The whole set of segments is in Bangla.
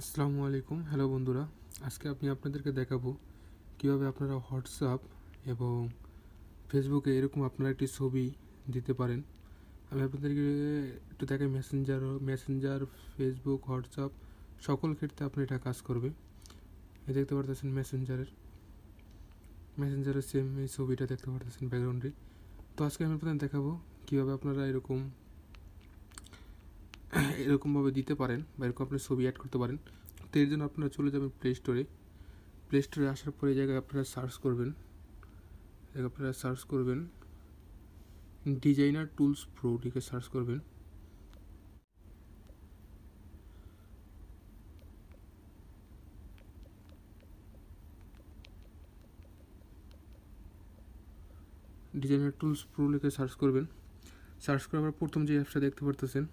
আসসালামু আলাইকুম। হ্যালো বন্ধুরা, আজকে আপনাদেরকে দেখাবো কিভাবে আপনারা হোয়াটসঅ্যাপ এবং ফেসবুকে এরকম আপনারা একটি ছবি দিতে পারেন। আমি আপনাদেরকে একটু দেখাই মেসেঞ্জার, ফেসবুক, হোয়াটসঅ্যাপ সকল ক্ষেত্রে আপনি এটা কাজ করবে। এই দেখতে পারতেছেন মেসেঞ্জারের সেম এই ছবিটা দেখতে পারতেছেন ব্যাকগ্রাউন্ডে। তো আজকে আমি আপনাদের দেখাবো কীভাবে আপনারা এরকমভাবে দিতে পারেন বা এরকম আপনার ছবি অ্যাড করতে পারেন। তো এর জন্য আপনারা চলে যাবেন প্লে স্টোরে আসার পরে এই জায়গায় আপনারা সার্চ করবেন ডিজাইনার টুলস প্রো লিখে সার্চ করবেন। ডিজাইনার টুলস প্রো লিখে সার্চ করবেন। সার্চ করার পর প্রথম যে অ্যাপসটা দেখতে পারতেছেন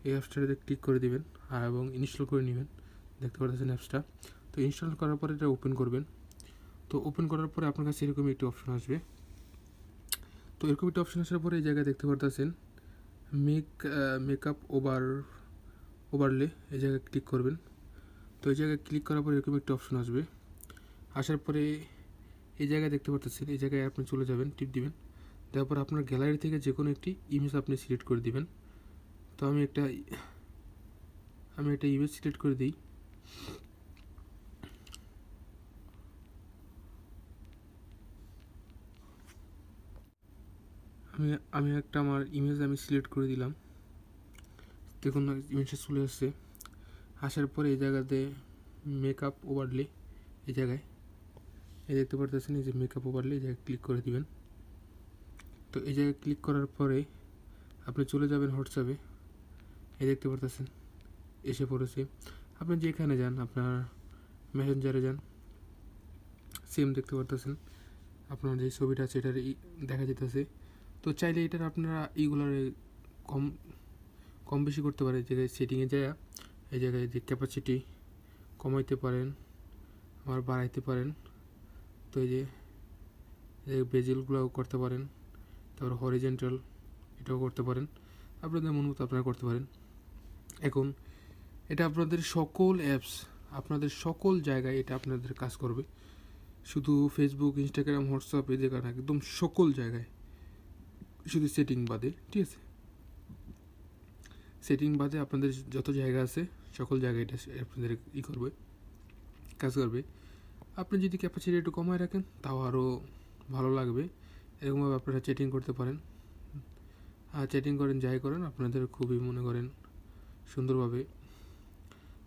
এই অ্যাপসটাতে ক্লিক করে দিবেন এবং ইনস্টল করে নেবেন। দেখতে পারতেছেন অ্যাপসটা। তো ইনস্টল করার পরে এটা ওপেন করবেন। তো ওপেন করার পরে আপনার কাছে এরকম একটি অপশন আসবে। তো এরকম একটি অপশন আসার পরে এই জায়গায় দেখতে পারতেছেন মেকআপ ওভারলে, এই জায়গায় ক্লিক করবেন। তো এই জায়গায় ক্লিক করার পরে এরকম একটি অপশন আসবে। আসার পরে এই জায়গায় দেখতে পারতেছেন, এই জায়গায় আপনি চলে যাবেন, টিপ দিবেন। তারপর আপনার গ্যালারি থেকে যে কোনো একটি ইমেজ আপনি সিলেক্ট করে দিবেন। তো আমি একটা ইমেজ সিলেক্ট করে দিই। আমি একটা আমার ইমেজ সিলেক্ট করে দিলাম। দেখুন ইমেজটা চলে আসছে। আসার পরে এই জায়গাতে মেকআপ ওভারলে, এই জায়গায় এই দেখতে পারতেছেন এই যে মেকআপ ওভারলে, এই জায়গায় ক্লিক করে দিবেন। তো এই জায়গায় ক্লিক করার পরে আপনি চলে যাবেন হোয়াটসঅ্যাপে। এই দেখতে পারতেছেন এসে পড়েছে। আপনি যেখানে যান, আপনার মেসেঞ্জারে যান, সেম দেখতে পারতেছেন আপনার যে ছবিটা আছে এটার দেখা যেতেছে। তো চাইলে এটার আপনারা এইগুলার কম কম বেশি করতে পারেন। এই জায়গায় সেটিংয়ে যায় এই জায়গায় যে ক্যাপাসিটি কমাইতে পারেন, আবার বাড়াইতে পারেন। তো এই যে বেজেলগুলোও করতে পারেন, তারপর হরিজেন্টাল এটাও করতে পারেন। আপনাদের মন মতো আপনারা করতে পারেন। এখন এটা আপনাদের সকল জায়গায় এটা আপনাদের কাজ করবে। শুধু ফেসবুক, ইনস্টাগ্রাম, হোয়াটসঅ্যাপ এই জায়গা না, একদম সকল জায়গায়, শুধু সেটিং বাদে। ঠিক আছে, সেটিং বাদে আপনাদের যত জায়গা আছে সকল জায়গায় এটা আপনাদের কাজ করবে। আপনি যদি ক্যাপাসিটি একটু কমায় রাখেন তাও আরও ভালো লাগবে। এরকমভাবে আপনারা চ্যাটিং করতে পারেন। আর চ্যাটিং করেন, যাই করেন, আপনাদের খুবই মনে করেন সুন্দরভাবে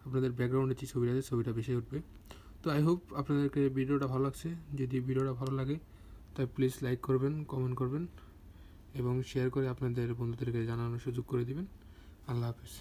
আপনাদের ব্যাকগ্রাউন্ডে যে ছবিটা আছে ছবিটা বেশি উঠবে। তো আই হোপ আপনাদেরকে ভিডিওটা ভালো লাগছে। যদি ভিডিওটা ভালো লাগে তাই প্লিজ লাইক করবেন, কমেন্ট করবেন এবং শেয়ার করে আপনাদের বন্ধুদেরকে জানানোর সুযোগ করে দিবেন। আল্লাহ হাফেজ।